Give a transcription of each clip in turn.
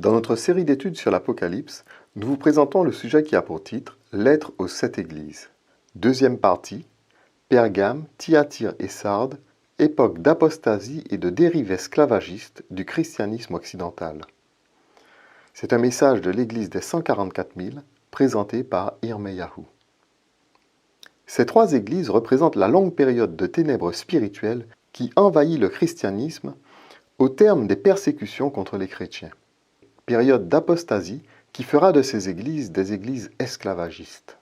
Dans notre série d'études sur l'Apocalypse, nous vous présentons le sujet qui a pour titre « Lettre aux 7 églises ». Deuxième partie, Pergame, Thyatire et Sardes, époque d'apostasie et de dérive esclavagiste du christianisme occidental. C'est un message de l'Église des 144 000, présenté par Yirmeyahu. Ces trois églises représentent la longue période de ténèbres spirituelles qui envahit le christianisme au terme des persécutions contre les chrétiens. Période d'apostasie qui fera de ces églises des églises esclavagistes.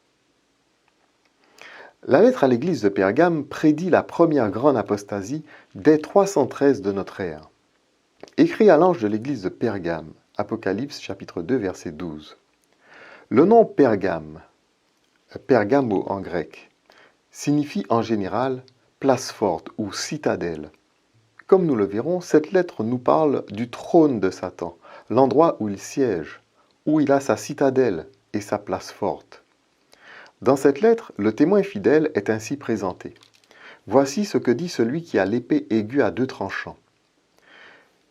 La lettre à l'église de Pergame prédit la première grande apostasie dès 313 de notre ère. Écrit à l'ange de l'église de Pergame, Apocalypse chapitre 2 verset 12. Le nom Pergame, Pergamo en grec, signifie en général place forte ou citadelle. Comme nous le verrons, cette lettre nous parle du trône de Satan, l'endroit où il siège, où il a sa citadelle et sa place forte. Dans cette lettre, le témoin fidèle est ainsi présenté. Voici ce que dit celui qui a l'épée aiguë à deux tranchants.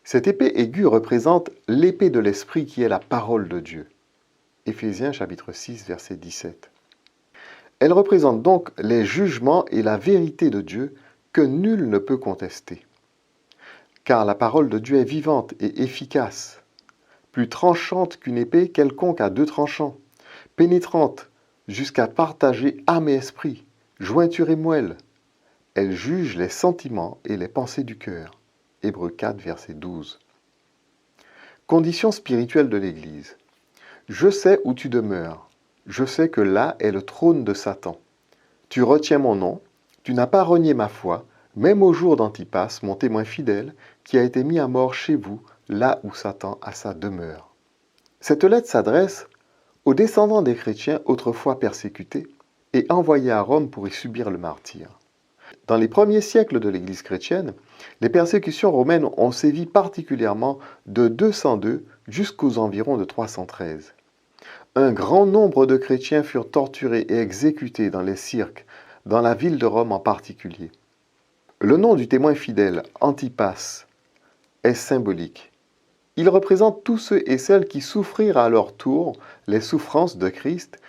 Cette épée aiguë représente l'épée de l'Esprit qui est la parole de Dieu. Éphésiens chapitre 6 verset 17. Elle représente donc les jugements et la vérité de Dieu que nul ne peut contester. Car la parole de Dieu est vivante et efficace, plus tranchante qu'une épée quelconque à deux tranchants, pénétrante jusqu'à partager âme et esprit, jointure et moelle. Elle juge les sentiments et les pensées du cœur. Hébreux 4, verset 12. Condition spirituelle de l'Église. Je sais où tu demeures. Je sais que là est le trône de Satan. Tu retiens mon nom, tu n'as pas renié ma foi, même au jour d'Antipas, mon témoin fidèle, qui a été mis à mort chez vous, là où Satan a sa demeure. Cette lettre s'adresse aux descendants des chrétiens autrefois persécutés et envoyés à Rome pour y subir le martyre. Dans les premiers siècles de l'Église chrétienne, les persécutions romaines ont sévi particulièrement de 202 jusqu'aux environs de 313. Un grand nombre de chrétiens furent torturés et exécutés dans les cirques, dans la ville de Rome en particulier. Le nom du témoin fidèle, Antipas, est symbolique. Il représente tous ceux et celles qui souffrirent à leur tour les souffrances de Christ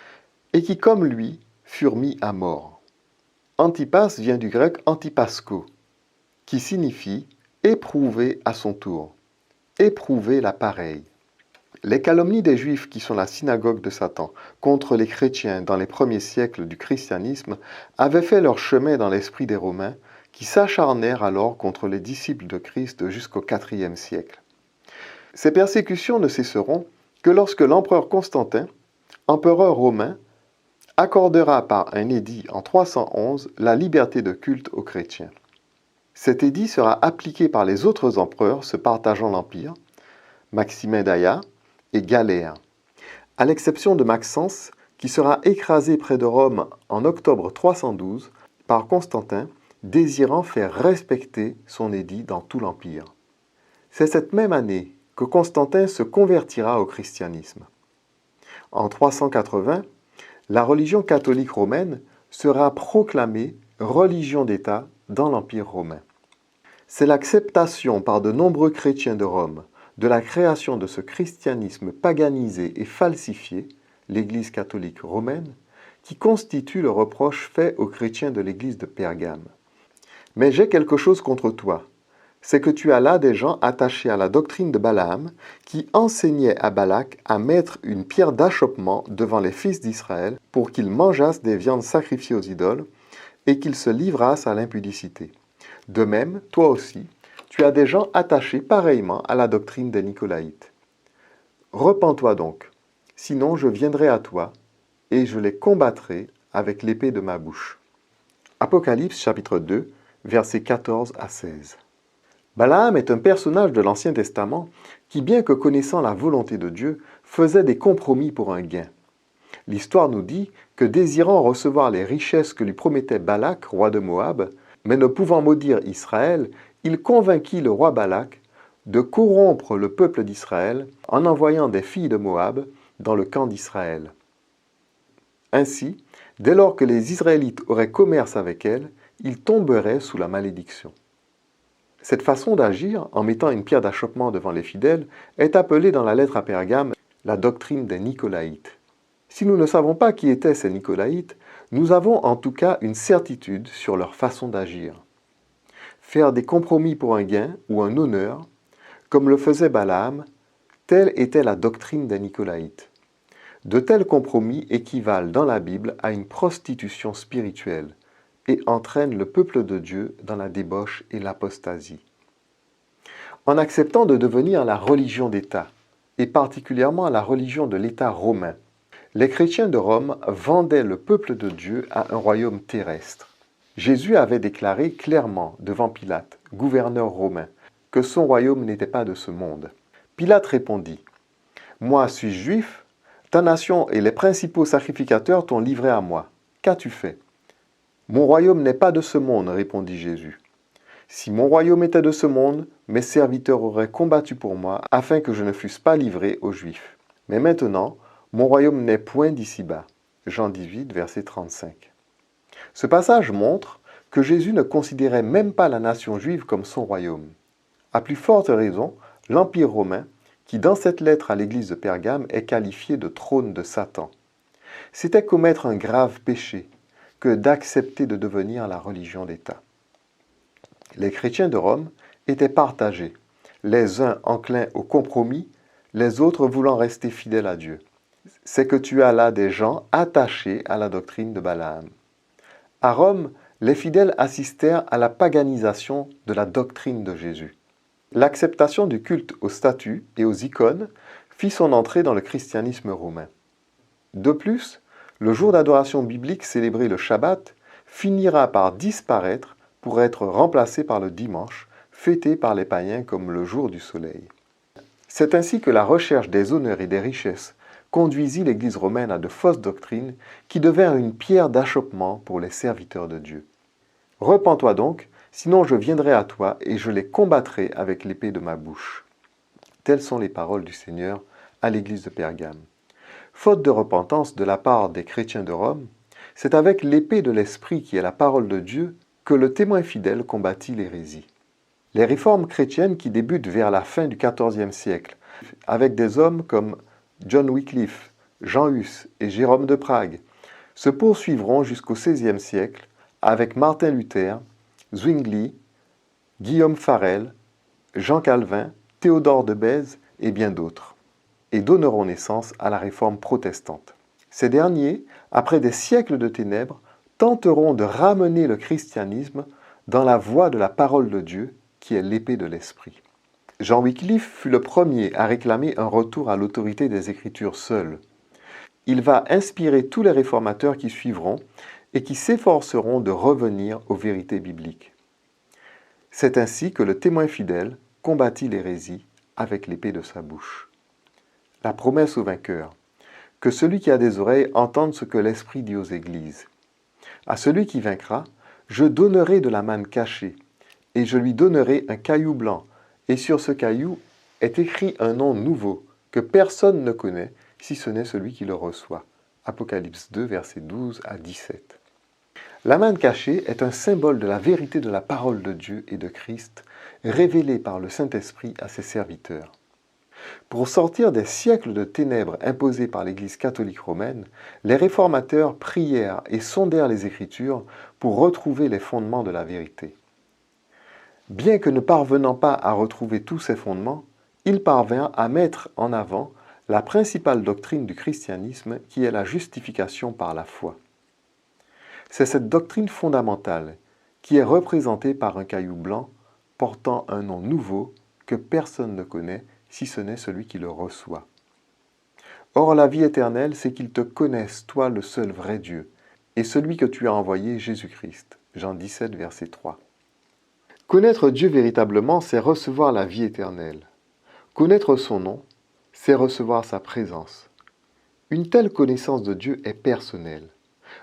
et qui, comme lui, furent mis à mort. Antipas vient du grec antipasko, qui signifie éprouver à son tour, éprouver la pareille. Les calomnies des Juifs, qui sont la synagogue de Satan, contre les chrétiens dans les premiers siècles du christianisme, avaient fait leur chemin dans l'esprit des Romains, qui s'acharnèrent alors contre les disciples de Christ jusqu'au IVe siècle. Ces persécutions ne cesseront que lorsque l'empereur Constantin, empereur romain, accordera par un édit en 311 la liberté de culte aux chrétiens. Cet édit sera appliqué par les autres empereurs se partageant l'empire, Maximin d'Aia et Galère, à l'exception de Maxence, qui sera écrasé près de Rome en octobre 312 par Constantin, désirant faire respecter son édit dans tout l'empire. C'est cette même année que Constantin se convertira au christianisme. En 380, la religion catholique romaine sera proclamée religion d'État dans l'Empire romain. C'est l'acceptation par de nombreux chrétiens de Rome de la création de ce christianisme paganisé et falsifié, l'Église catholique romaine, qui constitue le reproche fait aux chrétiens de l'Église de Pergame. Mais j'ai quelque chose contre toi, c'est que tu as là des gens attachés à la doctrine de Balaam qui enseignaient à Balak à mettre une pierre d'achoppement devant les fils d'Israël pour qu'ils mangeassent des viandes sacrifiées aux idoles et qu'ils se livrassent à l'impudicité. De même, toi aussi, tu as des gens attachés pareillement à la doctrine des Nicolaïtes. Repens-toi donc, sinon je viendrai à toi et je les combattrai avec l'épée de ma bouche. Apocalypse chapitre 2, versets 14 à 16. Balaam est un personnage de l'Ancien Testament qui, bien que connaissant la volonté de Dieu, faisait des compromis pour un gain. L'histoire nous dit que désirant recevoir les richesses que lui promettait Balak, roi de Moab, mais ne pouvant maudire Israël, il convainquit le roi Balak de corrompre le peuple d'Israël en envoyant des filles de Moab dans le camp d'Israël. Ainsi, dès lors que les Israélites auraient commerce avec elles, ils tomberaient sous la malédiction. Cette façon d'agir, en mettant une pierre d'achoppement devant les fidèles, est appelée dans la lettre à Pergame la doctrine des Nicolaïtes. Si nous ne savons pas qui étaient ces Nicolaïtes, nous avons en tout cas une certitude sur leur façon d'agir. Faire des compromis pour un gain ou un honneur, comme le faisait Balaam, telle était la doctrine des Nicolaïtes. De tels compromis équivalent dans la Bible à une prostitution spirituelle et entraînent le peuple de Dieu dans la débauche et l'apostasie. En acceptant de devenir la religion d'État, et particulièrement la religion de l'État romain, les chrétiens de Rome vendaient le peuple de Dieu à un royaume terrestre. Jésus avait déclaré clairement devant Pilate, gouverneur romain, que son royaume n'était pas de ce monde. Pilate répondit, « Moi suis juif, ta nation et les principaux sacrificateurs t'ont livré à moi. Qu'as-tu fait » ? « Mon royaume n'est pas de ce monde, répondit Jésus. Si mon royaume était de ce monde, mes serviteurs auraient combattu pour moi, afin que je ne fusse pas livré aux Juifs. Mais maintenant, mon royaume n'est point d'ici-bas. Jean 18, verset 35. Ce passage montre que Jésus ne considérait même pas la nation juive comme son royaume. À plus forte raison, l'Empire romain, qui dans cette lettre à l'église de Pergame est qualifié de trône de Satan. C'était commettre un grave péché que d'accepter de devenir la religion d'État. Les chrétiens de Rome étaient partagés, les uns enclins au compromis, les autres voulant rester fidèles à Dieu. C'est que tu as là des gens attachés à la doctrine de Balaam. À Rome, les fidèles assistèrent à la paganisation de la doctrine de Jésus. L'acceptation du culte aux statues et aux icônes fit son entrée dans le christianisme romain. De plus, le jour d'adoration biblique célébré le Shabbat finira par disparaître pour être remplacé par le dimanche, fêté par les païens comme le jour du soleil. C'est ainsi que la recherche des honneurs et des richesses conduisit l'Église romaine à de fausses doctrines qui devinrent une pierre d'achoppement pour les serviteurs de Dieu. Repens-toi donc, sinon je viendrai à toi et je les combattrai avec l'épée de ma bouche. Telles sont les paroles du Seigneur à l'Église de Pergame. Faute de repentance de la part des chrétiens de Rome, c'est avec l'épée de l'Esprit qui est la parole de Dieu que le témoin fidèle combattit l'hérésie. Les réformes chrétiennes qui débutent vers la fin du XIVe siècle, avec des hommes comme John Wycliffe, Jean Hus et Jérôme de Prague, se poursuivront jusqu'au XVIe siècle avec Martin Luther, Zwingli, Guillaume Farel, Jean Calvin, Théodore de Bèze et bien d'autres, et donneront naissance à la réforme protestante. Ces derniers, après des siècles de ténèbres, tenteront de ramener le christianisme dans la voie de la parole de Dieu, qui est l'épée de l'Esprit. Jean Wycliffe fut le premier à réclamer un retour à l'autorité des Écritures seules. Il va inspirer tous les réformateurs qui suivront et qui s'efforceront de revenir aux vérités bibliques. C'est ainsi que le témoin fidèle combattit l'hérésie avec l'épée de sa bouche. La promesse au vainqueur, que celui qui a des oreilles entende ce que l'Esprit dit aux églises. À celui qui vaincra, je donnerai de la manne cachée, et je lui donnerai un caillou blanc, et sur ce caillou est écrit un nom nouveau, que personne ne connaît, si ce n'est celui qui le reçoit. Apocalypse 2, versets 12 à 17. La manne cachée est un symbole de la vérité de la parole de Dieu et de Christ, révélée par le Saint-Esprit à ses serviteurs. Pour sortir des siècles de ténèbres imposés par l'Église catholique romaine, les réformateurs prièrent et sondèrent les Écritures pour retrouver les fondements de la vérité. Bien que ne parvenant pas à retrouver tous ces fondements, ils parvinrent à mettre en avant la principale doctrine du christianisme qui est la justification par la foi. C'est cette doctrine fondamentale qui est représentée par un caillou blanc portant un nom nouveau que personne ne connaît si ce n'est celui qui le reçoit. Or la vie éternelle, c'est qu'ils te connaissent, toi le seul vrai Dieu, et celui que tu as envoyé, Jésus-Christ. Jean 17, verset 3. Connaître Dieu véritablement, c'est recevoir la vie éternelle. Connaître son nom, c'est recevoir sa présence. Une telle connaissance de Dieu est personnelle.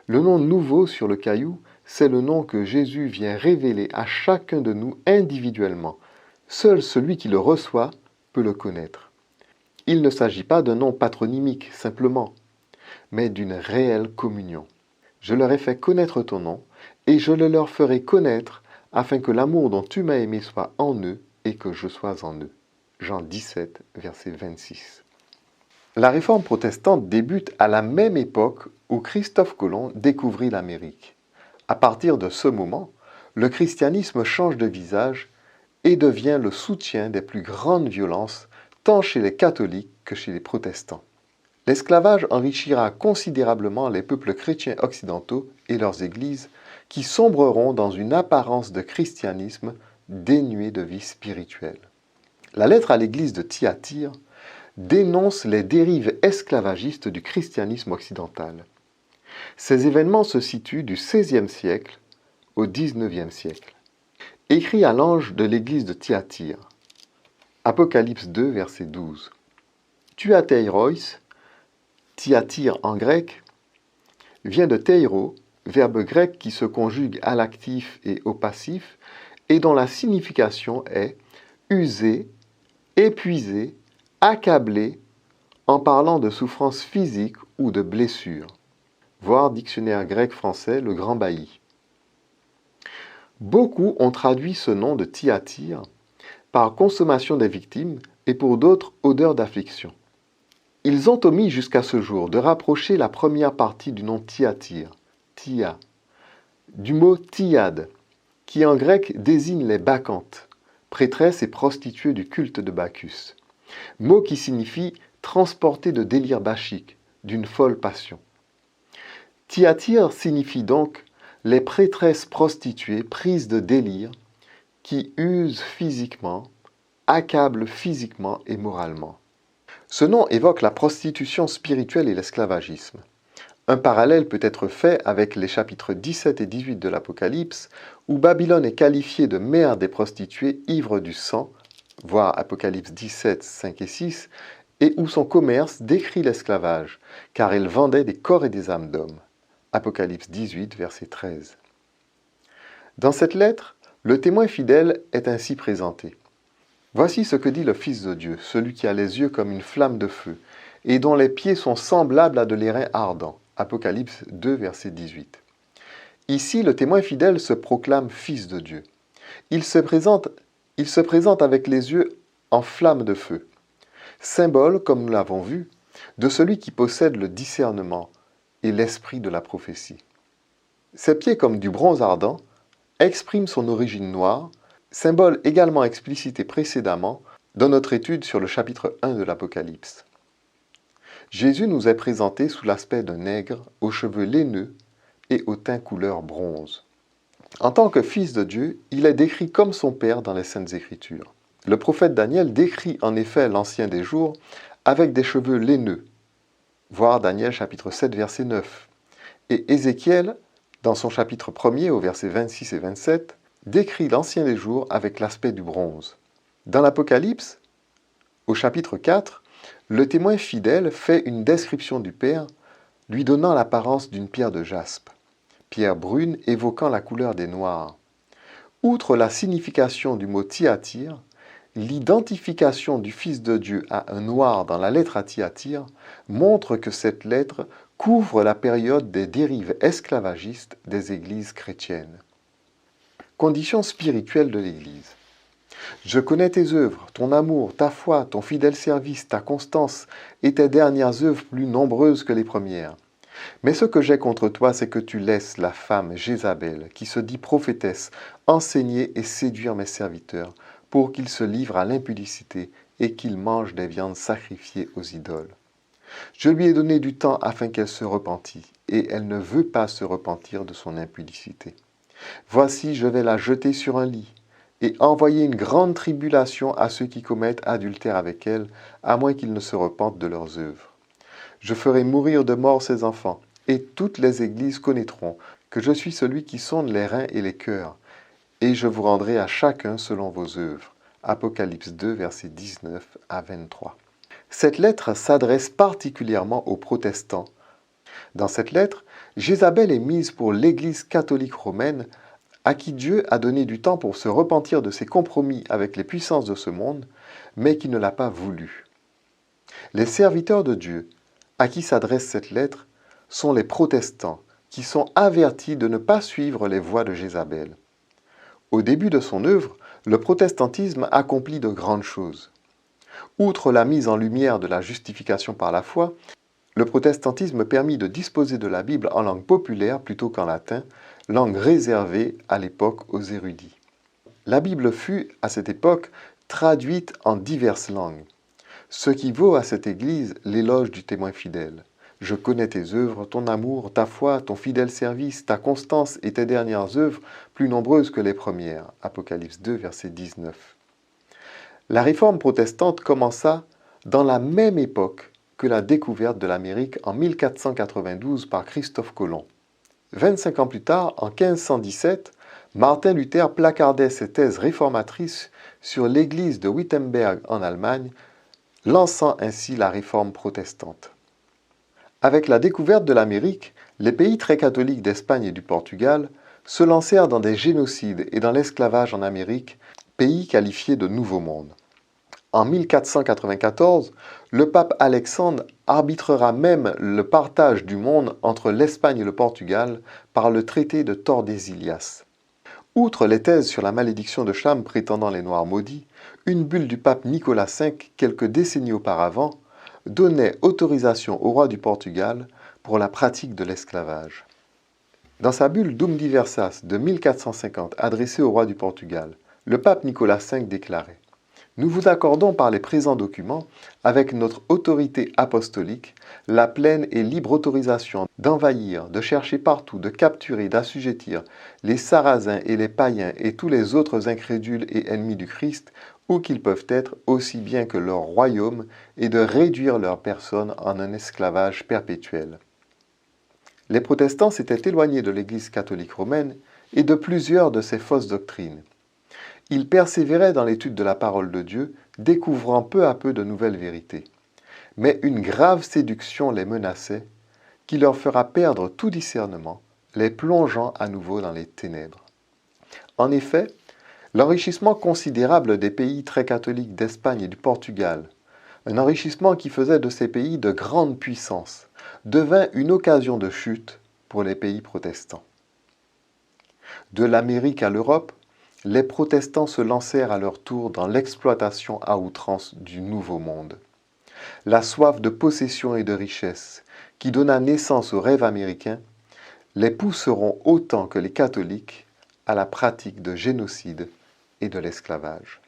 Le nom nouveau sur le caillou, c'est le nom que Jésus vient révéler à chacun de nous individuellement. Seul celui qui le reçoit peut le connaître. Il ne s'agit pas d'un nom patronymique simplement, mais d'une réelle communion. Je leur ai fait connaître ton nom, et je le leur ferai connaître afin que l'amour dont tu m'as aimé soit en eux et que je sois en eux. Jean 17, verset 26. La réforme protestante débute à la même époque où Christophe Colomb découvrit l'Amérique. À partir de ce moment, le christianisme change de visage et devient le soutien des plus grandes violences tant chez les catholiques que chez les protestants. L'esclavage enrichira considérablement les peuples chrétiens occidentaux et leurs églises qui sombreront dans une apparence de christianisme dénué de vie spirituelle. La lettre à l'église de Thyatire dénonce les dérives esclavagistes du christianisme occidental. Ces événements se situent du XVIe siècle au XIXe siècle. Écrit à l'ange de l'église de Thyatire. Apocalypse 2, verset 12. Thyateiros, Thyatire en grec, vient de teiro, verbe grec qui se conjugue à l'actif et au passif et dont la signification est user, épuisé, accablé, en parlant de souffrance physique ou de blessure. Voir dictionnaire grec-français, le Grand Bailly. Beaucoup ont traduit ce nom de Thyatire par consommation des victimes et pour d'autres odeur d'affliction. Ils ont omis jusqu'à ce jour de rapprocher la première partie du nom Thyatire, Thia, du mot Thyade, qui en grec désigne les bacchantes, prêtresses et prostituées du culte de Bacchus, mot qui signifie transporter de délire bachique, d'une folle passion. Thyatire signifie donc les prêtresses prostituées prises de délire qui usent physiquement, accablent physiquement et moralement. Ce nom évoque la prostitution spirituelle et l'esclavagisme. Un parallèle peut être fait avec les chapitres 17 et 18 de l'Apocalypse, où Babylone est qualifiée de mère des prostituées ivres du sang, voir Apocalypse 17, 5 et 6, et où son commerce décrit l'esclavage, car elle vendait des corps et des âmes d'hommes. Apocalypse 18, verset 13. Dans cette lettre, le témoin fidèle est ainsi présenté. Voici ce que dit le Fils de Dieu, celui qui a les yeux comme une flamme de feu, et dont les pieds sont semblables à de l'airain ardent. Apocalypse 2, verset 18. Ici, le témoin fidèle se proclame Fils de Dieu. Il se présente avec les yeux en flamme de feu, symbole, comme nous l'avons vu, de celui qui possède le discernement et l'esprit de la prophétie. Ses pieds comme du bronze ardent expriment son origine noire, symbole également explicité précédemment dans notre étude sur le chapitre 1 de l'Apocalypse. Jésus nous est présenté sous l'aspect d'un nègre aux cheveux laineux et au teint couleur bronze. En tant que fils de Dieu, il est décrit comme son Père dans les Saintes Écritures. Le prophète Daniel décrit en effet l'Ancien des jours avec des cheveux laineux, voir Daniel chapitre 7 verset 9, et Ézéchiel, dans son chapitre 1er au verset 26 et 27, décrit l'Ancien des jours avec l'aspect du bronze. Dans l'Apocalypse, au chapitre 4, le témoin fidèle fait une description du Père, lui donnant l'apparence d'une pierre de jaspe, pierre brune évoquant la couleur des noirs. Outre la signification du mot Thyatire, l'identification du Fils de Dieu à un noir dans la lettre à Thyatire montre que cette lettre couvre la période des dérives esclavagistes des églises chrétiennes. Conditions spirituelles de l'Église. Je connais tes œuvres, ton amour, ta foi, ton fidèle service, ta constance et tes dernières œuvres plus nombreuses que les premières. Mais ce que j'ai contre toi, c'est que tu laisses la femme Jézabel, qui se dit prophétesse, enseigner et séduire mes serviteurs, pour qu'ils se livrent à l'impudicité et qu'ils mangent des viandes sacrifiées aux idoles. Je lui ai donné du temps afin qu'elle se repentît, et elle ne veut pas se repentir de son impudicité. Voici, je vais la jeter sur un lit, et envoyer une grande tribulation à ceux qui commettent adultère avec elle, à moins qu'ils ne se repentent de leurs œuvres. Je ferai mourir de mort ses enfants, et toutes les églises connaîtront que je suis celui qui sonde les reins et les cœurs, et je vous rendrai à chacun selon vos œuvres. Apocalypse 2, versets 19 à 23. Cette lettre s'adresse particulièrement aux protestants. Dans cette lettre, Jézabel est mise pour l'Église catholique romaine, à qui Dieu a donné du temps pour se repentir de ses compromis avec les puissances de ce monde, mais qui ne l'a pas voulu. Les serviteurs de Dieu, à qui s'adresse cette lettre, sont les protestants, qui sont avertis de ne pas suivre les voies de Jézabel. Au début de son œuvre, le protestantisme accomplit de grandes choses. Outre la mise en lumière de la justification par la foi, le protestantisme permit de disposer de la Bible en langue populaire plutôt qu'en latin, langue réservée à l'époque aux érudits. La Bible fut, à cette époque, traduite en diverses langues, ce qui vaut à cette Église l'éloge du témoin fidèle. Je connais tes œuvres, ton amour, ta foi, ton fidèle service, ta constance et tes dernières œuvres, plus nombreuses que les premières. Apocalypse 2, verset 19. La réforme protestante commença dans la même époque que la découverte de l'Amérique en 1492 par Christophe Colomb. 25 ans plus tard, en 1517, Martin Luther placardait ses thèses réformatrices sur l'église de Wittenberg en Allemagne, lançant ainsi la réforme protestante. Avec la découverte de l'Amérique, les pays très catholiques d'Espagne et du Portugal se lancèrent dans des génocides et dans l'esclavage en Amérique, pays qualifiés de Nouveau Monde. En 1494, le pape Alexandre arbitrera même le partage du monde entre l'Espagne et le Portugal par le traité de Tordesillas. Outre les thèses sur la malédiction de Cham prétendant les Noirs maudits, une bulle du pape Nicolas V, quelques décennies auparavant, donnait autorisation au roi du Portugal pour la pratique de l'esclavage. Dans sa bulle Dum Diversas de 1450 adressée au roi du Portugal, le pape Nicolas V déclarait « Nous vous accordons par les présents documents, avec notre autorité apostolique, la pleine et libre autorisation d'envahir, de chercher partout, de capturer, d'assujettir les Sarrasins et les païens et tous les autres incrédules et ennemis du Christ, où qu'ils peuvent être, aussi bien que leur royaume, et de réduire leur personne en un esclavage perpétuel. » Les protestants s'étaient éloignés de l'Église catholique romaine et de plusieurs de ses fausses doctrines. Ils persévéraient dans l'étude de la parole de Dieu, découvrant peu à peu de nouvelles vérités. Mais une grave séduction les menaçait, qui leur fera perdre tout discernement, les plongeant à nouveau dans les ténèbres. En effet, l'enrichissement considérable des pays très catholiques d'Espagne et du Portugal, un enrichissement qui faisait de ces pays de grandes puissances, devint une occasion de chute pour les pays protestants. De l'Amérique à l'Europe, les protestants se lancèrent à leur tour dans l'exploitation à outrance du Nouveau Monde. La soif de possession et de richesse, qui donna naissance au rêve américain, les pousseront autant que les catholiques à la pratique de génocide et de l'esclavage.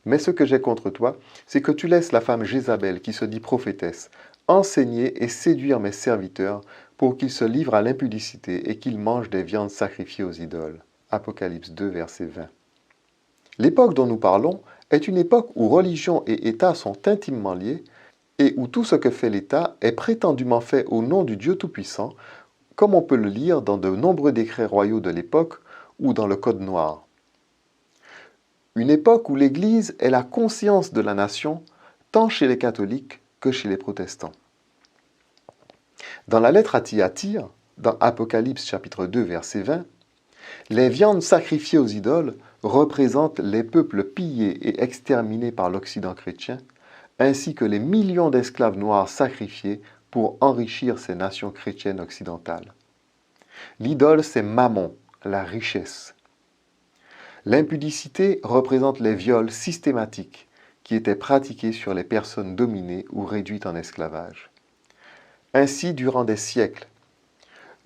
Mais ce que j'ai contre toi, c'est que tu laisses la femme Jézabel, qui se dit prophétesse, enseigner et séduire mes serviteurs pour qu'ils se livrent à l'impudicité et qu'ils mangent des viandes sacrifiées aux idoles. Apocalypse 2, verset 20. L'époque dont nous parlons est une époque où religion et État sont intimement liés et où tout ce que fait l'État est prétendument fait au nom du Dieu Tout-Puissant, comme on peut le lire dans de nombreux décrets royaux de l'époque ou dans le Code noir. Une époque où l'Église est la conscience de la nation, tant chez les catholiques que chez les protestants. Dans la lettre à Thyatire, dans Apocalypse chapitre 2, verset 20, les viandes sacrifiées aux idoles représentent les peuples pillés et exterminés par l'Occident chrétien, ainsi que les millions d'esclaves noirs sacrifiés pour enrichir ces nations chrétiennes occidentales. L'idole, c'est Mammon, la richesse. L'impudicité représente les viols systématiques qui étaient pratiqués sur les personnes dominées ou réduites en esclavage. Ainsi, durant des siècles,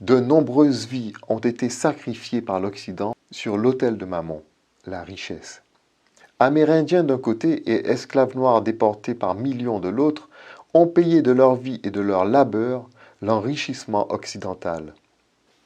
de nombreuses vies ont été sacrifiées par l'Occident sur l'autel de Mammon, la richesse. Amérindiens d'un côté et esclaves noirs déportés par millions de l'autre ont payé de leur vie et de leur labeur l'enrichissement occidental.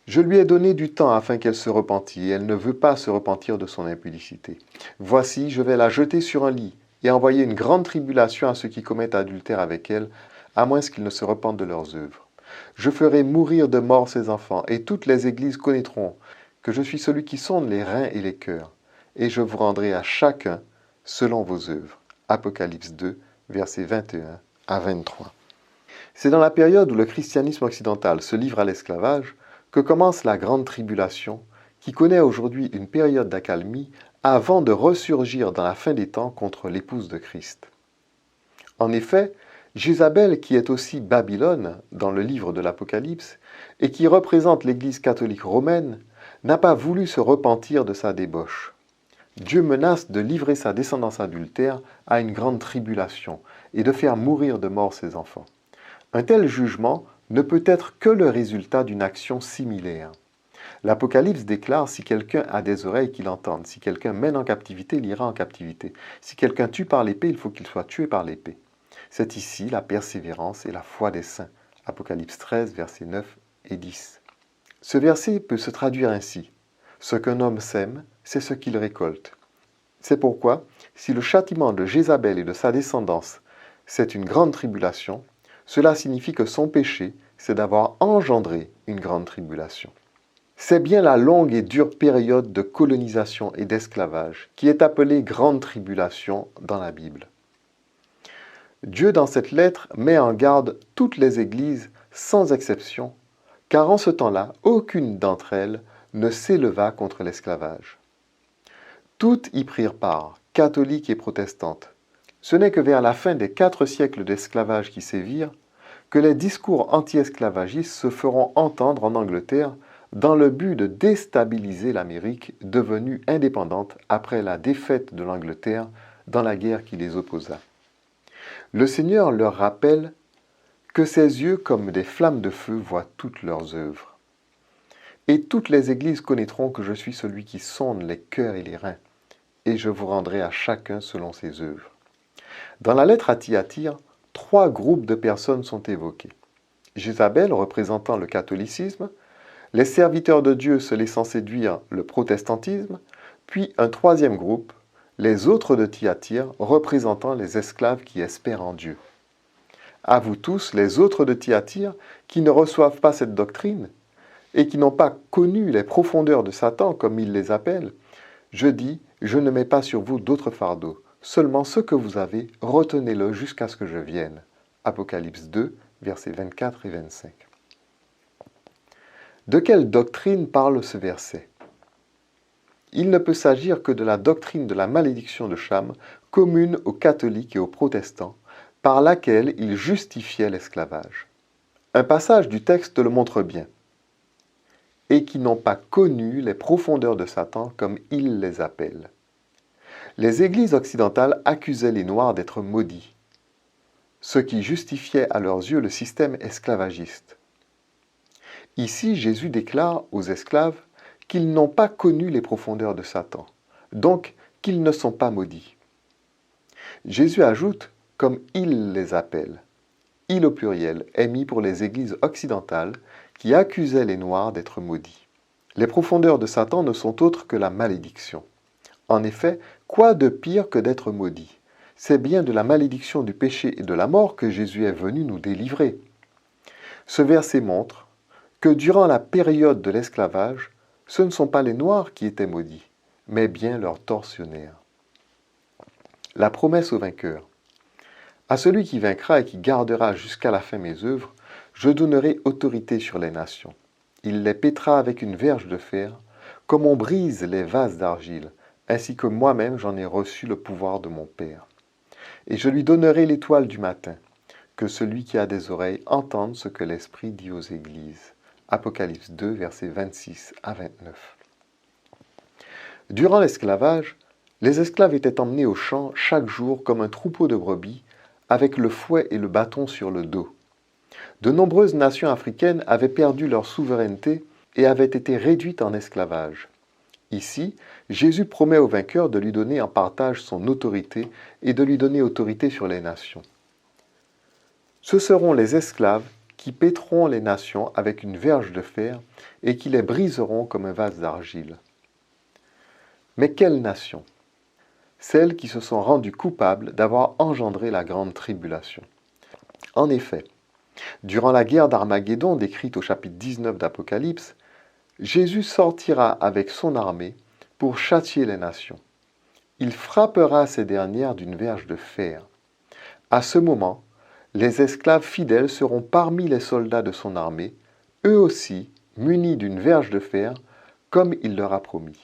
Je lui ai donné du temps afin qu'elle se repentît, et elle ne veut pas se repentir de son impudicité. Voici, je vais la jeter sur un lit et envoyer une grande tribulation à ceux qui commettent adultère avec elle, à moins qu'ils ne se repentent de leurs œuvres. Je ferai mourir de mort ses enfants, et toutes les églises connaîtront que je suis celui qui sonde les reins et les cœurs, et je vous rendrai à chacun selon vos œuvres. Apocalypse 2, versets 21 à 23. C'est dans la période où le christianisme occidental se livre à l'esclavage que commence la grande tribulation, qui connaît aujourd'hui une période d'accalmie avant de ressurgir dans la fin des temps contre l'épouse de Christ. En effet, Jézabel, qui est aussi Babylone dans le livre de l'Apocalypse, et qui représente l'Église catholique romaine, n'a pas voulu se repentir de sa débauche. Dieu menace de livrer sa descendance adultère à une grande tribulation et de faire mourir de mort ses enfants. Un tel jugement ne peut être que le résultat d'une action similaire. L'Apocalypse déclare: si quelqu'un a des oreilles, qu'il entende. Si quelqu'un mène en captivité, il ira en captivité. Si quelqu'un tue par l'épée, il faut qu'il soit tué par l'épée. C'est ici la persévérance et la foi des saints. Apocalypse 13, versets 9 et 10. Ce verset peut se traduire ainsi: ce qu'un homme sème, c'est ce qu'il récolte. C'est pourquoi, si le châtiment de Jézabel et de sa descendance, c'est une grande tribulation, cela signifie que son péché, c'est d'avoir engendré une grande tribulation. C'est bien la longue et dure période de colonisation et d'esclavage qui est appelée grande tribulation dans la Bible. Dieu, dans cette lettre, met en garde toutes les églises, sans exception, car en ce temps-là, aucune d'entre elles ne s'éleva contre l'esclavage. Toutes y prirent part, catholiques et protestantes. Ce n'est que vers la fin des 4 siècles d'esclavage qui sévirent que les discours anti-esclavagistes se feront entendre en Angleterre dans le but de déstabiliser l'Amérique devenue indépendante après la défaite de l'Angleterre dans la guerre qui les opposa. Le Seigneur leur rappelle que ses yeux, comme des flammes de feu, voient toutes leurs œuvres. Et toutes les églises connaîtront que je suis celui qui sonde les cœurs et les reins, et je vous rendrai à chacun selon ses œuvres. Dans la lettre à Thyatire, 3 groupes de personnes sont évoqués. Jézabel, représentant le catholicisme, les serviteurs de Dieu se laissant séduire, le protestantisme, puis un 3e groupe, les autres de Thyatire, représentant les esclaves qui espèrent en Dieu. À vous tous, les autres de Thyatire, qui ne reçoivent pas cette doctrine, et qui n'ont pas connu les profondeurs de Satan, comme il les appelle, je dis: je ne mets pas sur vous d'autres fardeaux, seulement ce que vous avez, retenez-le jusqu'à ce que je vienne. Apocalypse 2, versets 24 et 25. De quelle doctrine parle ce verset? Il ne peut s'agir que de la doctrine de la malédiction de Cham, commune aux catholiques et aux protestants, par laquelle ils justifiaient l'esclavage. Un passage du texte le montre bien. Et qui n'ont pas connu les profondeurs de Satan, comme il les appelle. Les églises occidentales accusaient les Noirs d'être maudits, ce qui justifiait à leurs yeux le système esclavagiste. Ici, Jésus déclare aux esclaves qu'ils n'ont pas connu les profondeurs de Satan, donc qu'ils ne sont pas maudits. Jésus ajoute: comme il les appelle. Il au pluriel est mis pour les églises occidentales qui accusaient les Noirs d'être maudits. Les profondeurs de Satan ne sont autres que la malédiction. En effet, quoi de pire que d'être maudit? C'est bien de la malédiction du péché et de la mort que Jésus est venu nous délivrer. Ce verset montre que durant la période de l'esclavage, ce ne sont pas les Noirs qui étaient maudits, mais bien leurs tortionnaires. La promesse au vainqueur. À celui qui vaincra et qui gardera jusqu'à la fin mes œuvres, je donnerai autorité sur les nations. Il les pétera avec une verge de fer, comme on brise les vases d'argile, ainsi que moi-même j'en ai reçu le pouvoir de mon Père. Et je lui donnerai l'étoile du matin, que celui qui a des oreilles entende ce que l'Esprit dit aux églises. Apocalypse 2, versets 26 à 29. Durant l'esclavage, les esclaves étaient emmenés au champ chaque jour comme un troupeau de brebis, avec le fouet et le bâton sur le dos. De nombreuses nations africaines avaient perdu leur souveraineté et avaient été réduites en esclavage. Ici, Jésus promet au vainqueur de lui donner en partage son autorité et de lui donner autorité sur les nations. Ce seront les esclaves qui péteront les nations avec une verge de fer et qui les briseront comme un vase d'argile. Mais quelles nations? Celles qui se sont rendues coupables d'avoir engendré la grande tribulation. En effet, durant la guerre d'Armageddon décrite au chapitre 19 d'Apocalypse, Jésus sortira avec son armée pour châtier les nations. Il frappera ces dernières d'une verge de fer. À ce moment, les esclaves fidèles seront parmi les soldats de son armée, eux aussi munis d'une verge de fer, comme il leur a promis.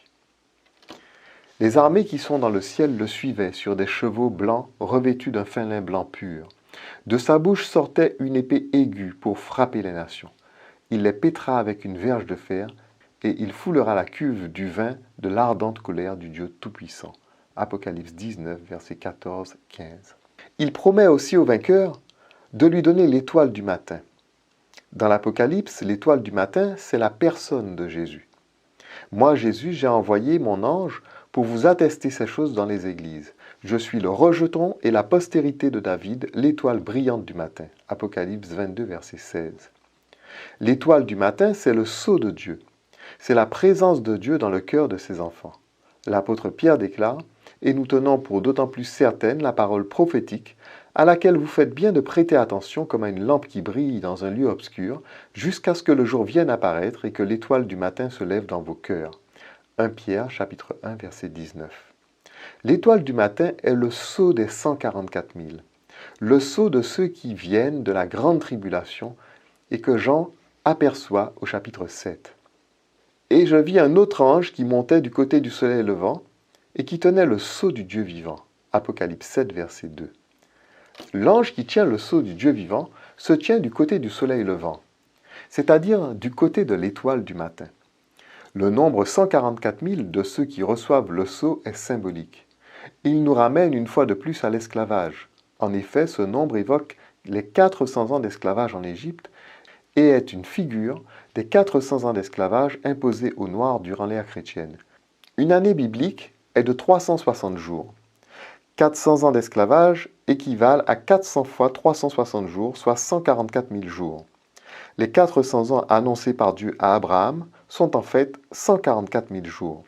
Les armées qui sont dans le ciel le suivaient sur des chevaux blancs revêtus d'un fin lin blanc pur. De sa bouche sortait une épée aiguë pour frapper les nations. Il les pétera avec une verge de fer, et il foulera la cuve du vin de l'ardente colère du Dieu Tout-Puissant. Apocalypse 19, versets 14-15. Il promet aussi au vainqueur de lui donner l'étoile du matin. Dans l'Apocalypse, l'étoile du matin, c'est la personne de Jésus. Moi, Jésus, j'ai envoyé mon ange pour vous attester ces choses dans les églises. Je suis le rejeton et la postérité de David, l'étoile brillante du matin. Apocalypse 22, verset 16. L'étoile du matin, c'est le sceau de Dieu. C'est la présence de Dieu dans le cœur de ses enfants. L'apôtre Pierre déclare « Et nous tenons pour d'autant plus certaine la parole prophétique, à laquelle vous faites bien de prêter attention comme à une lampe qui brille dans un lieu obscur, jusqu'à ce que le jour vienne apparaître et que l'étoile du matin se lève dans vos cœurs. » 1 Pierre, chapitre 1, verset 19. L'étoile du matin est le sceau des 144 000, le sceau de ceux qui viennent de la grande tribulation et que Jean aperçoit au chapitre 7. Et je vis un autre ange qui montait du côté du soleil levant et qui tenait le sceau du Dieu vivant. Apocalypse 7, verset 2. L'ange qui tient le sceau du Dieu vivant se tient du côté du soleil levant, c'est-à-dire du côté de l'étoile du matin. Le nombre 144 000 de ceux qui reçoivent le sceau est symbolique. Il nous ramène une fois de plus à l'esclavage. En effet, ce nombre évoque les 400 ans d'esclavage en Égypte et est une figure des 400 ans d'esclavage imposés aux Noirs durant l'ère chrétienne. Une année biblique est de 360 jours. 400 ans d'esclavage équivalent à 400 fois 360 jours, soit 144 000 jours. Les 400 ans annoncés par Dieu à Abraham sont en fait 144 000 jours.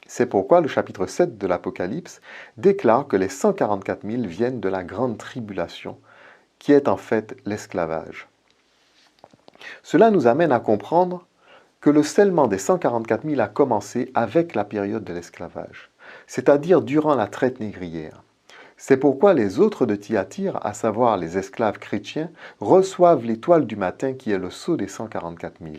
C'est pourquoi le chapitre 7 de l'Apocalypse déclare que les 144 000 viennent de la grande tribulation, qui est en fait l'esclavage. Cela nous amène à comprendre que le scellement des 144 000 a commencé avec la période de l'esclavage, c'est-à-dire durant la traite négrière. C'est pourquoi les autres de Thyatire, à savoir les esclaves chrétiens, reçoivent l'étoile du matin qui est le sceau des 144 000.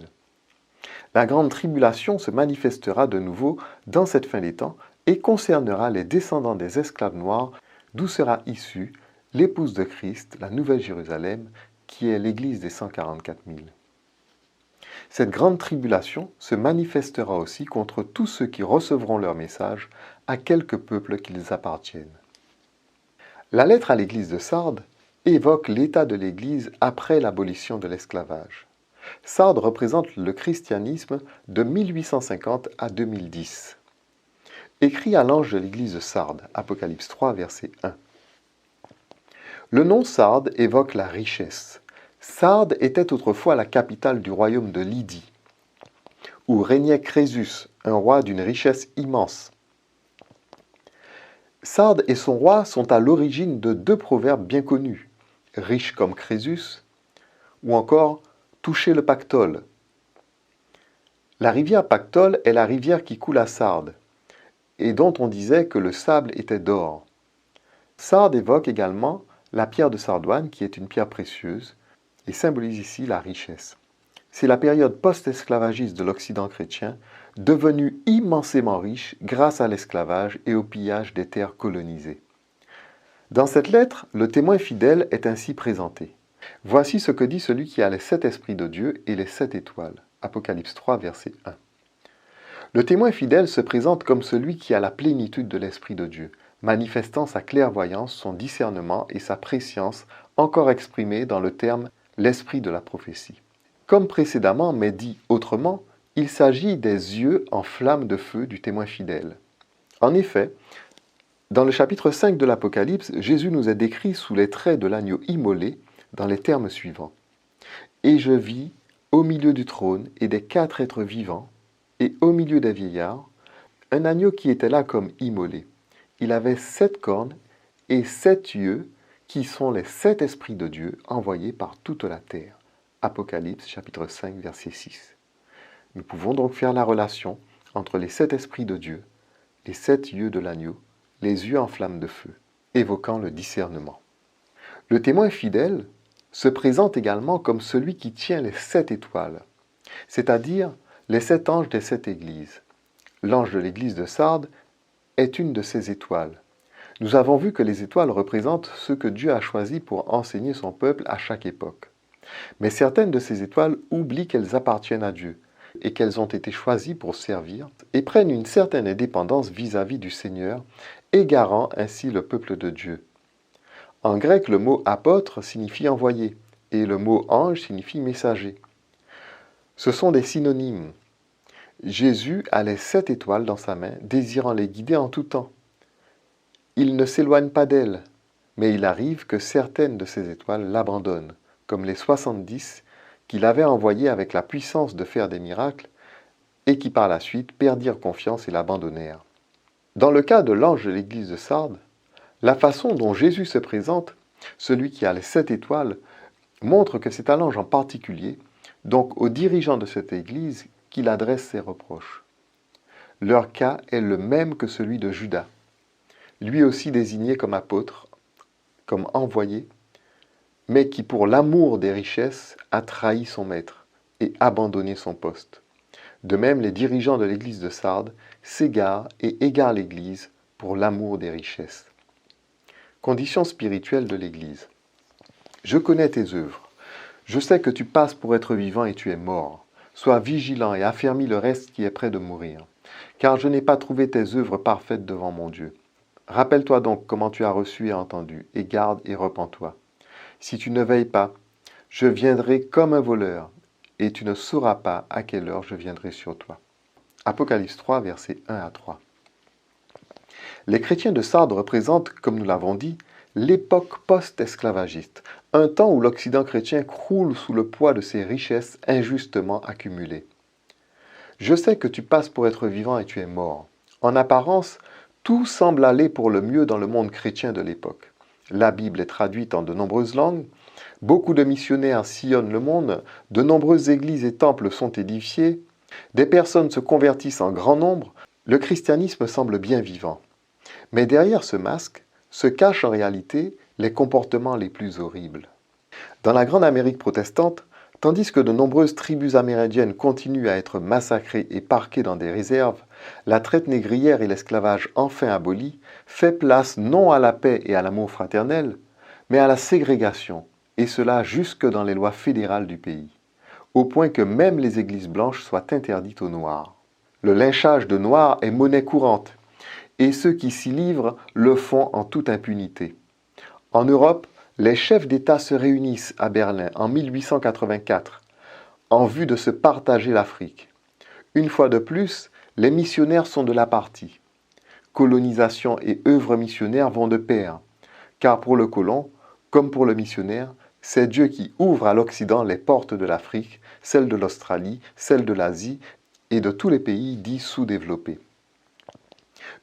La grande tribulation se manifestera de nouveau dans cette fin des temps et concernera les descendants des esclaves noirs, d'où sera issue l'épouse de Christ, la Nouvelle Jérusalem, qui est l'Église des 144 000. Cette grande tribulation se manifestera aussi contre tous ceux qui recevront leur message, à quelque peuple qu'ils appartiennent. La lettre à l'Église de Sardes évoque l'état de l'Église après l'abolition de l'esclavage. Sardes représente le christianisme de 1850 à 2010. Écrit à l'ange de l'Église de Sardes, Apocalypse 3, verset 1. Le nom Sardes évoque la richesse. Sardes était autrefois la capitale du royaume de Lydie, où régnait Crésus, un roi d'une richesse immense. Sardes et son roi sont à l'origine de deux proverbes bien connus, riche comme Crésus, ou encore toucher le pactole. La rivière Pactole est la rivière qui coule à Sardes, et dont on disait que le sable était d'or. Sardes évoque également la pierre de sardoine, qui est une pierre précieuse, et symbolise ici la richesse. C'est la période post-esclavagiste de l'Occident chrétien, devenu immensément riche grâce à l'esclavage et au pillage des terres colonisées. Dans cette lettre, le témoin fidèle est ainsi présenté. Voici ce que dit celui qui a les 7 esprits de Dieu et les 7 étoiles. Apocalypse 3, verset 1. Le témoin fidèle se présente comme celui qui a la plénitude de l'Esprit de Dieu, manifestant sa clairvoyance, son discernement et sa prescience, encore exprimés dans le terme « l'esprit de la prophétie ». Comme précédemment, mais dit autrement, il s'agit des yeux en flamme de feu du témoin fidèle. En effet, dans le chapitre 5 de l'Apocalypse, Jésus nous est décrit sous les traits de l'agneau immolé dans les termes suivants. « Et je vis, au milieu du trône et des 4 êtres vivants, et au milieu des vieillards, un agneau qui était là comme immolé. Il avait 7 cornes et 7 yeux, qui sont les 7 esprits de Dieu envoyés par toute la terre. » Apocalypse chapitre 5, verset 6. Nous pouvons donc faire la relation entre les 7 esprits de Dieu, les 7 yeux de l'agneau, les yeux en flamme de feu, évoquant le discernement. Le témoin fidèle se présente également comme celui qui tient les 7 étoiles, c'est-à-dire les 7 anges des 7 églises. L'ange de l'église de Sardes est une de ces étoiles. Nous avons vu que les étoiles représentent ceux que Dieu a choisis pour enseigner son peuple à chaque époque. Mais certaines de ces étoiles oublient qu'elles appartiennent à Dieu, et qu'elles ont été choisies pour servir, et prennent une certaine indépendance vis-à-vis du Seigneur, égarant ainsi le peuple de Dieu. En grec, le mot apôtre signifie envoyé, et le mot ange signifie messager. Ce sont des synonymes. Jésus a les 7 étoiles dans sa main, désirant les guider en tout temps. Il ne s'éloigne pas d'elles, mais il arrive que certaines de ces étoiles l'abandonnent, comme les 70 qu'il avait envoyés avec la puissance de faire des miracles, et qui par la suite perdirent confiance et l'abandonnèrent. Dans le cas de l'ange de l'église de Sardes, la façon dont Jésus se présente, celui qui a les 7 étoiles, montre que c'est à l'ange en particulier, donc aux dirigeants de cette église, qu'il adresse ses reproches. Leur cas est le même que celui de Judas, lui aussi désigné comme apôtre, comme envoyé, mais qui pour l'amour des richesses a trahi son maître et abandonné son poste. De même, les dirigeants de l'église de Sardes s'égarent et égarent l'église pour l'amour des richesses. Condition spirituelle de l'église. Je connais tes œuvres. Je sais que tu passes pour être vivant et tu es mort. Sois vigilant et affermis le reste qui est près de mourir. Car je n'ai pas trouvé tes œuvres parfaites devant mon Dieu. Rappelle-toi donc comment tu as reçu et entendu, et garde et repens-toi. Si tu ne veilles pas, je viendrai comme un voleur, et tu ne sauras pas à quelle heure je viendrai sur toi. Apocalypse 3, versets 1 à 3. Les chrétiens de Sardes représentent, comme nous l'avons dit, l'époque post-esclavagiste, un temps où l'Occident chrétien croule sous le poids de ses richesses injustement accumulées. Je sais que tu passes pour être vivant et tu es mort. En apparence, tout semble aller pour le mieux dans le monde chrétien de l'époque. La Bible est traduite en de nombreuses langues, beaucoup de missionnaires sillonnent le monde, de nombreuses églises et temples sont édifiés, des personnes se convertissent en grand nombre, le christianisme semble bien vivant. Mais derrière ce masque se cachent en réalité les comportements les plus horribles. Dans la grande Amérique protestante, tandis que de nombreuses tribus amérindiennes continuent à être massacrées et parquées dans des réserves, la traite négrière et l'esclavage enfin abolis fait place non à la paix et à l'amour fraternel, mais à la ségrégation, et cela jusque dans les lois fédérales du pays, au point que même les églises blanches soient interdites aux Noirs. Le lynchage de Noirs est monnaie courante, et ceux qui s'y livrent le font en toute impunité. En Europe, les chefs d'État se réunissent à Berlin en 1884 en vue de se partager l'Afrique. Une fois de plus, les missionnaires sont de la partie. Colonisation et œuvre missionnaire vont de pair, car pour le colon, comme pour le missionnaire, c'est Dieu qui ouvre à l'Occident les portes de l'Afrique, celles de l'Australie, celles de l'Asie et de tous les pays dits sous-développés.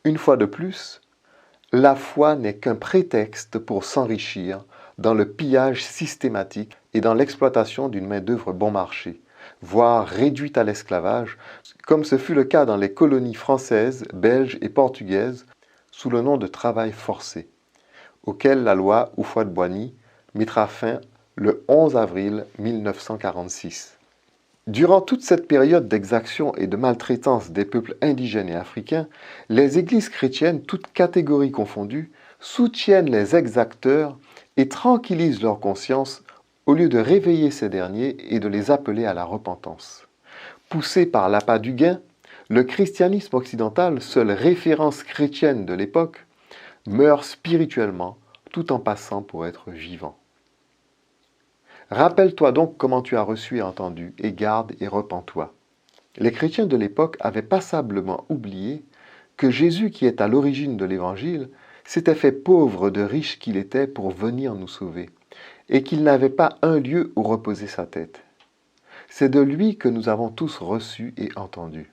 Une fois de plus, la foi n'est qu'un prétexte pour s'enrichir dans le pillage systématique et dans l'exploitation d'une main-d'œuvre bon marché, voire réduite à l'esclavage, comme ce fut le cas dans les colonies françaises, belges et portugaises, sous le nom de travail forcé, auquel la loi Houphouët-Boigny mettra fin le 11 avril 1946. Durant toute cette période d'exaction et de maltraitance des peuples indigènes et africains, les églises chrétiennes, toutes catégories confondues, soutiennent les exacteurs et tranquillisent leur conscience au lieu de réveiller ces derniers et de les appeler à la repentance. Poussé par l'appât du gain, le christianisme occidental, seule référence chrétienne de l'époque, meurt spirituellement tout en passant pour être vivant. Rappelle-toi donc comment tu as reçu et entendu, et garde et repens-toi. Les chrétiens de l'époque avaient passablement oublié que Jésus, qui est à l'origine de l'Évangile, s'était fait pauvre de riche qu'il était pour venir nous sauver, et qu'il n'avait pas un lieu où reposer sa tête. C'est de lui que nous avons tous reçu et entendu.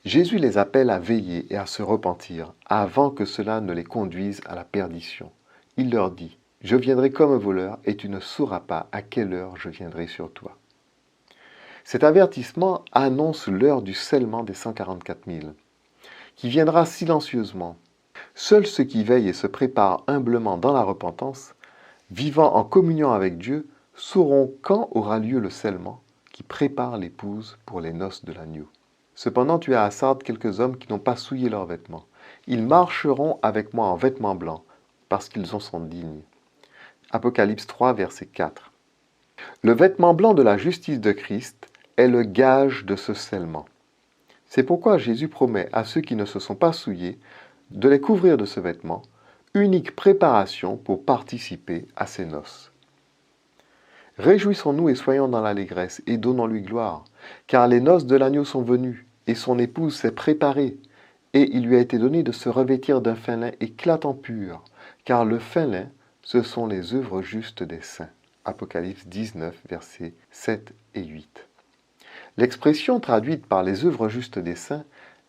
Jésus les appelle à veiller et à se repentir avant que cela ne les conduise à la perdition. Il leur dit: je viendrai comme un voleur et tu ne sauras pas à quelle heure je viendrai sur toi. Cet avertissement annonce l'heure du scellement des 144 000, qui viendra silencieusement. Seuls ceux qui veillent et se préparent humblement dans la repentance, vivant en communion avec Dieu, sauront quand aura lieu le scellement qui prépare l'épouse pour les noces de l'agneau. Cependant, tu as à Sardes quelques hommes qui n'ont pas souillé leurs vêtements. Ils marcheront avec moi en vêtements blancs, parce qu'ils en sont dignes. Apocalypse 3, verset 4. Le vêtement blanc de la justice de Christ est le gage de ce scellement. C'est pourquoi Jésus promet à ceux qui ne se sont pas souillés de les couvrir de ce vêtement, unique préparation pour participer à ses noces. Réjouissons-nous et soyons dans l'allégresse et donnons-lui gloire, car les noces de l'agneau sont venues, et son épouse s'est préparée, et il lui a été donné de se revêtir d'un fin lin éclatant pur, car le fin lin, ce sont les œuvres justes des saints. Apocalypse 19, versets 7 et 8. L'expression traduite par les œuvres justes des saints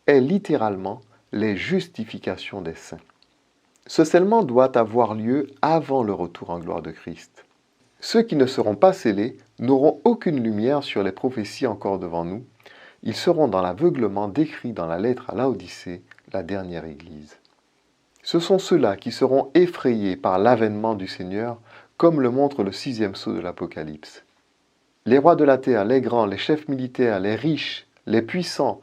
est littéralement les justifications des saints. Ce scellement doit avoir lieu avant le retour en gloire de Christ. Ceux qui ne seront pas scellés n'auront aucune lumière sur les prophéties encore devant nous. Ils seront dans l'aveuglement décrit dans la lettre à Laodicée, la dernière Église. Ce sont ceux-là qui seront effrayés par l'avènement du Seigneur, comme le montre le 6e sceau de l'Apocalypse. Les rois de la terre, les grands, les chefs militaires, les riches, les puissants,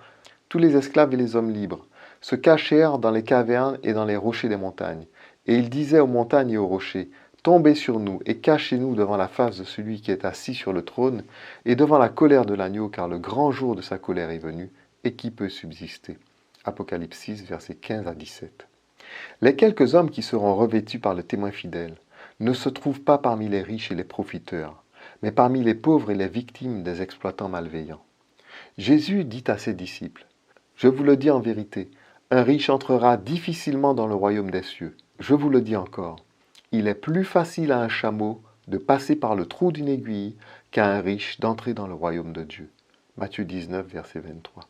tous les esclaves et les hommes libres, se cachèrent dans les cavernes et dans les rochers des montagnes. Et ils disaient aux montagnes et aux rochers, « Tombez sur nous et cachez-nous devant la face de celui qui est assis sur le trône et devant la colère de l'agneau, car le grand jour de sa colère est venu, et qui peut subsister ?» Apocalypse 6, versets 15 à 17. Les quelques hommes qui seront revêtus par le témoin fidèle ne se trouvent pas parmi les riches et les profiteurs, mais parmi les pauvres et les victimes des exploitants malveillants. Jésus dit à ses disciples, « Je vous le dis en vérité, un riche entrera difficilement dans le royaume des cieux. Je vous le dis encore, il est plus facile à un chameau de passer par le trou d'une aiguille qu'à un riche d'entrer dans le royaume de Dieu. » Matthieu 19, verset 23.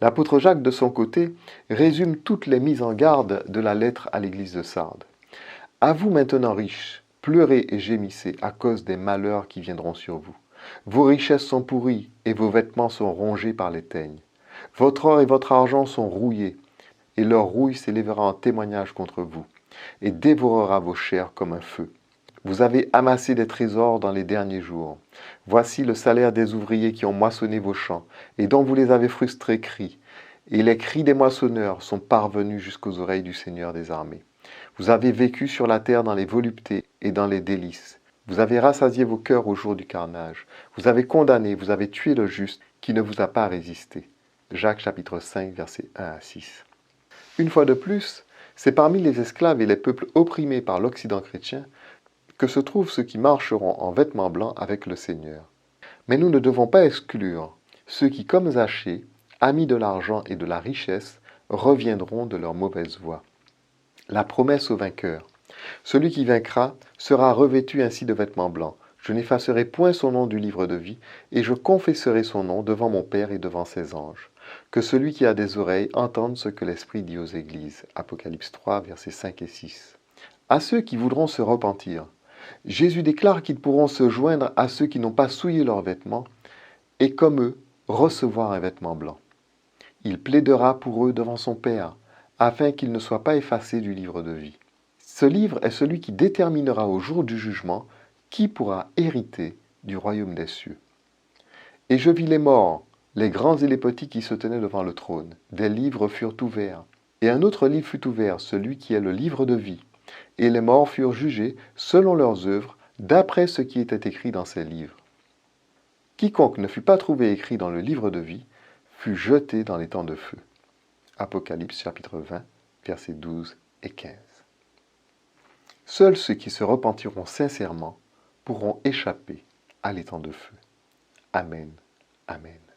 L'apôtre Jacques, de son côté, résume toutes les mises en garde de la lettre à l'église de Sardes. « À vous maintenant riches, pleurez et gémissez à cause des malheurs qui viendront sur vous. Vos richesses sont pourries et vos vêtements sont rongés par les teignes. Votre or et votre argent sont rouillés, et leur rouille s'élèvera en témoignage contre vous, et dévorera vos chairs comme un feu. Vous avez amassé des trésors dans les derniers jours. Voici le salaire des ouvriers qui ont moissonné vos champs, et dont vous les avez frustrés cris. Et les cris des moissonneurs sont parvenus jusqu'aux oreilles du Seigneur des armées. Vous avez vécu sur la terre dans les voluptés et dans les délices. Vous avez rassasié vos cœurs au jour du carnage. Vous avez condamné, vous avez tué le juste qui ne vous a pas résisté. Jacques chapitre 5, versets 1 à 6. Une fois de plus, c'est parmi les esclaves et les peuples opprimés par l'Occident chrétien que se trouvent ceux qui marcheront en vêtements blancs avec le Seigneur. Mais nous ne devons pas exclure ceux qui, comme Zachée, amis de l'argent et de la richesse, reviendront de leur mauvaise voie. La promesse au vainqueur. Celui qui vaincra sera revêtu ainsi de vêtements blancs. Je n'effacerai point son nom du livre de vie, et je confesserai son nom devant mon Père et devant ses anges. Que celui qui a des oreilles entende ce que l'Esprit dit aux églises. Apocalypse 3, versets 5 et 6. À ceux qui voudront se repentir, Jésus déclare qu'ils pourront se joindre à ceux qui n'ont pas souillé leurs vêtements, et comme eux, recevoir un vêtement blanc. Il plaidera pour eux devant son Père, afin qu'ils ne soient pas effacés du livre de vie. Ce livre est celui qui déterminera au jour du jugement qui pourra hériter du royaume des cieux. Et je vis les morts, les grands et les petits qui se tenaient devant le trône. Des livres furent ouverts. Et un autre livre fut ouvert, celui qui est le livre de vie. Et les morts furent jugés selon leurs œuvres, d'après ce qui était écrit dans ces livres. Quiconque ne fut pas trouvé écrit dans le livre de vie fut jeté dans les temps de feu. Apocalypse chapitre 20, versets 12 et 15. Seuls ceux qui se repentiront sincèrement pourront échapper à l'étang de feu. Amen. Amen.